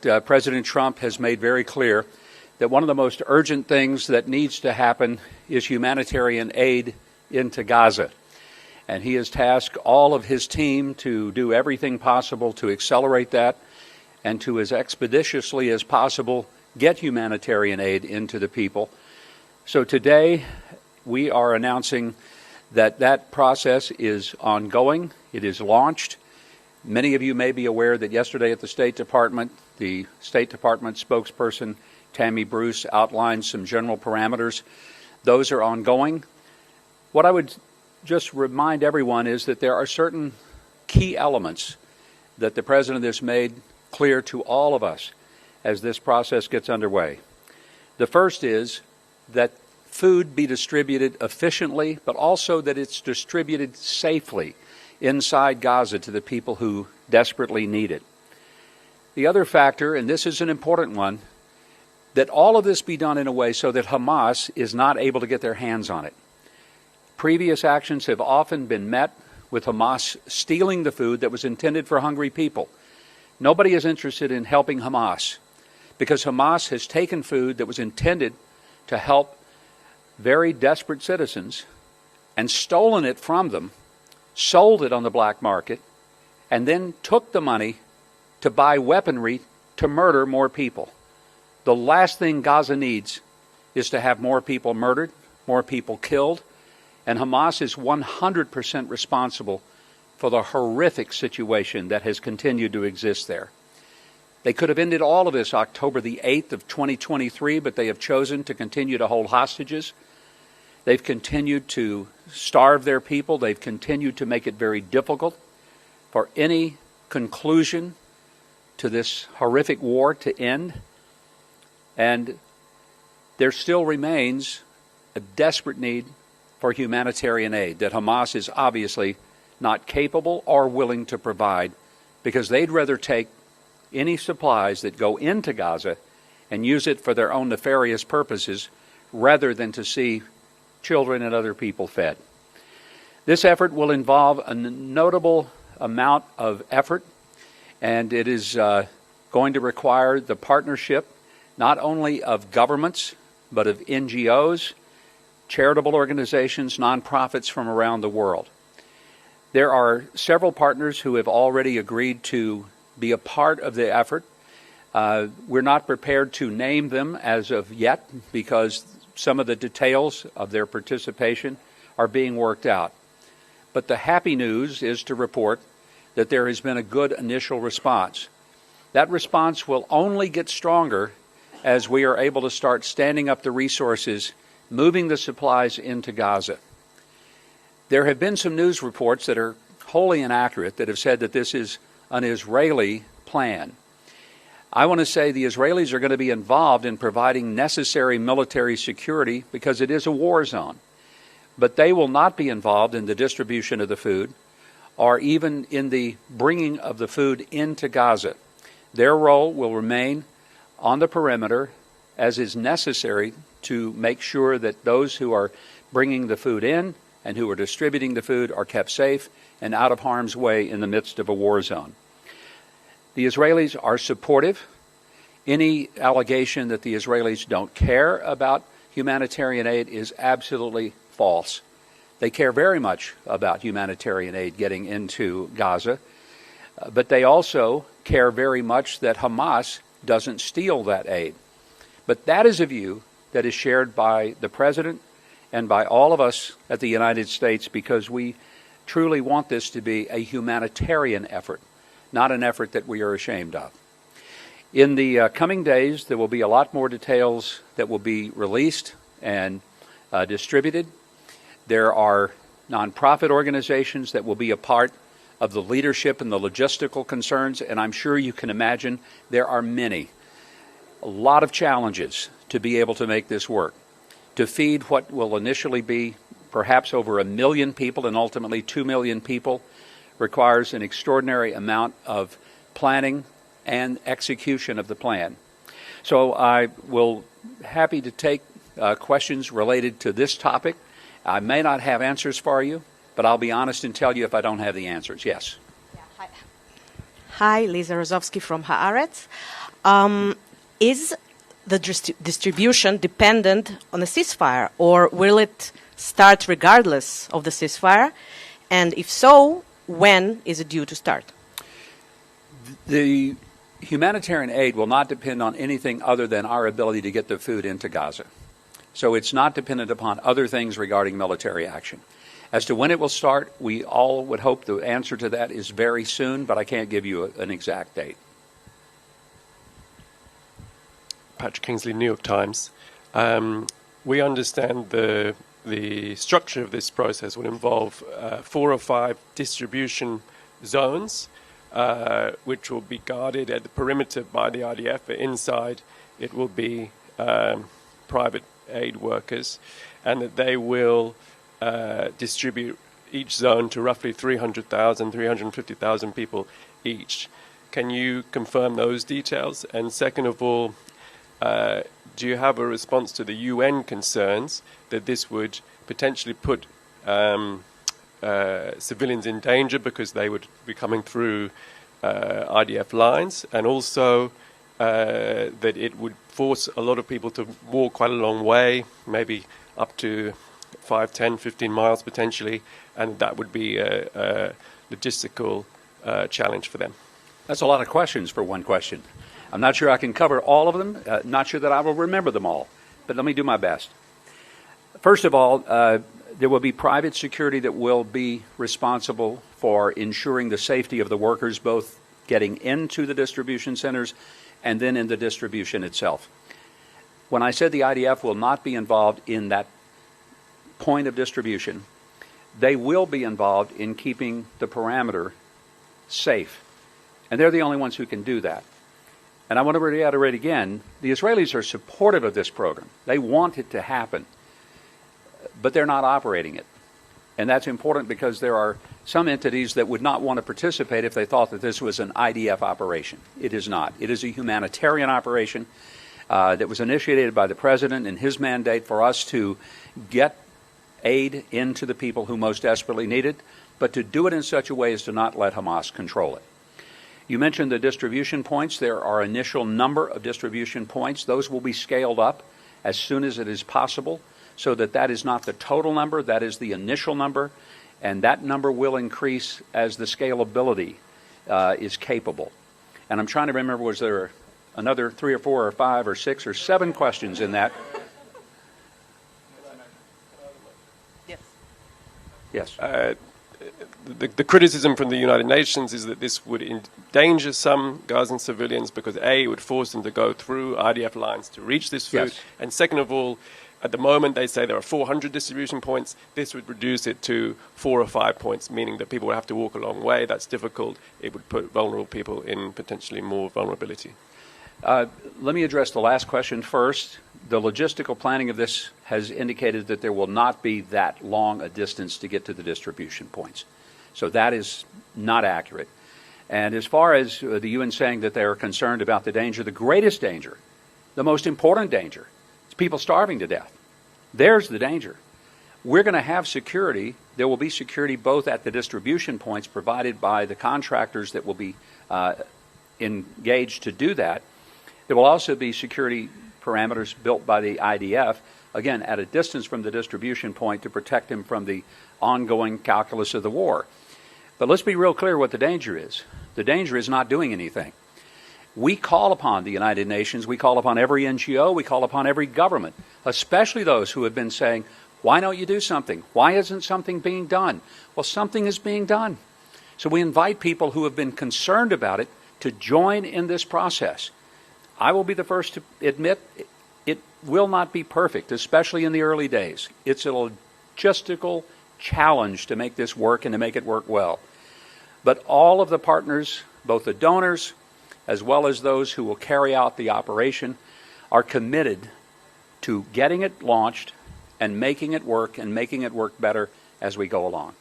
President Trump has made very clear that one of the most urgent things that needs to happen is humanitarian aid into Gaza. And he has tasked all of his team to do everything possible to accelerate that and to, as expeditiously as possible, get humanitarian aid into the people. So today we are announcing that that process is ongoing. It is launched. Many of you may be aware that yesterday at the State Department spokesperson Tammy Bruce outlined some general parameters. Those are ongoing. What I would just remind everyone is that there are certain key elements that the President has made clear to all of us as this process gets underway. The first is that food be distributed efficiently, but also that it's distributed safely inside Gaza to the people who desperately need it. The other factor, and this is an important one, that all of this be done in a way so that Hamas is not able to get their hands on it. Previous actions have often been met with Hamas stealing the food that was intended for hungry people. Nobody is interested in helping Hamas because Hamas has taken food that was intended to help very desperate citizens and stolen it from them, sold it on the black market, and then took the money to buy weaponry to murder more people. The last thing Gaza needs is to have more people murdered, more people killed, and Hamas is 100% responsible for the horrific situation that has continued to exist there. They could have ended all of this October the 8th of 2023, but they have chosen to continue to hold hostages. They've continued to starve their people. They've continued to make it very difficult for any conclusion to this horrific war to end. And there still remains a desperate need for humanitarian aid that Hamas is obviously not capable or willing to provide because they'd rather take any supplies that go into Gaza and use it for their own nefarious purposes rather than to see children and other people fed. This effort will involve a notable amount of effort, and it is going to require the partnership not only of governments, but of NGOs, charitable organizations, nonprofits from around the world. There are several partners who have already agreed to be a part of the effort. We're not prepared to name them as of yet because some of the details of their participation are being worked out. But the happy news is to report that there has been a good initial response. That response will only get stronger as we are able to start standing up the resources, moving the supplies into Gaza. There have been some news reports that are wholly inaccurate that have said that this is an Israeli plan. I want to say the Israelis are going to be involved in providing necessary military security because it is a war zone. But they will not be involved in the distribution of the food or even in the bringing of the food into Gaza. Their role will remain on the perimeter as is necessary to make sure that those who are bringing the food in and who are distributing the food are kept safe and out of harm's way in the midst of a war zone. The Israelis are supportive. Any allegation that the Israelis don't care about humanitarian aid is absolutely false. They care very much about humanitarian aid getting into Gaza, but they also care very much that Hamas doesn't steal that aid. But that is a view that is shared by the President and by all of us at the United States because we truly want this to be a humanitarian effort, not an effort that we are ashamed of. In the coming days, there will be a lot more details that will be released and distributed. There are nonprofit organizations that will be a part of the leadership and the logistical concerns, and I'm sure you can imagine there are many. A lot of challenges to be able to make this work. To feed what will initially be perhaps over 1 million people and ultimately 2 million people requires an extraordinary amount of planning and execution of the plan. So I will happy to take questions related to this topic. I may not have answers for you, but I'll be honest and tell you if I don't have the answers. Yes. Hi, Lisa Rozovsky from ARUTZ. Is the distribution dependent on a ceasefire, or will it start regardless of the ceasefire? And if so, when is it due to start? The humanitarian aid will not depend on anything other than our ability to get the food into Gaza. So it's not dependent upon other things regarding military action. As to when it will start, we all would hope the answer to that is very soon, but I can't give you an exact date. Patrick Kingsley, New York Times. We understand the structure of this process will involve 4 or 5 distribution zones, which will be guarded at the perimeter by the IDF. But inside, it will be private aid workers, and that they will distribute each zone to roughly 300,000, 350,000 people each. Can you confirm those details? And second of all, do you have a response to the UN concerns that this would potentially put civilians in danger because they would be coming through IDF lines, and also that it would force a lot of people to walk quite a long way, maybe up to 5, 10, 15 miles potentially, and that would be a logistical challenge for them? That's a lot of questions for one question. I'm not sure I can cover all of them, not sure that I will remember them all, but let me do my best. First of all, there will be private security that will be responsible for ensuring the safety of the workers, both getting into the distribution centers and then in the distribution itself. When I said the IDF will not be involved in that point of distribution, they will be involved in keeping the perimeter safe. And they're the only ones who can do that. And I want to reiterate again, the Israelis are supportive of this program. They want it to happen, but they're not operating it. And that's important because there are some entities that would not want to participate if they thought that this was an IDF operation. It is not. It is a humanitarian operation that was initiated by the President in his mandate for us to get aid into the people who most desperately need it, but to do it in such a way as to not let Hamas control it. You mentioned the distribution points. There are initial number of distribution points. Those will be scaled up as soon as it is possible, so that that is not the total number, that is the initial number, and that number will increase as the scalability is capable. And I'm trying to remember, was there another 3 or 4 or 5 or 6 or 7 questions in that? Yes. Yes. The criticism from the United Nations is that this would endanger some Gazan civilians because A, it would force them to go through IDF lines to reach this food, Yes. and second of all, at the moment they say there are 400 distribution points. This would reduce it to 4 or 5 points, meaning that people would have to walk a long way. That's difficult. It would put vulnerable people in potentially more vulnerability. Let me address the last question first. The logistical planning of this has indicated that there will not be that long a distance to get to the distribution points. So that is not accurate. And as far as the UN saying that they are concerned about the danger, the greatest danger, the most important danger, is people starving to death. There's the danger. We're going to have security. There will be security both at the distribution points provided by the contractors that will be engaged to do that. There will also be security parameters built by the IDF, again, at a distance from the distribution point to protect them from the ongoing calculus of the war. But let's be real clear what the danger is. The danger is not doing anything. We call upon the United Nations, we call upon every NGO, we call upon every government, especially those who have been saying, why don't you do something? Why isn't something being done? Well, something is being done. So we invite people who have been concerned about it to join in this process. I will be the first to admit it will not be perfect, especially in the early days. It's a logistical challenge to make this work and to make it work well. But all of the partners, both the donors as well as those who will carry out the operation, are committed to getting it launched and making it work better as we go along.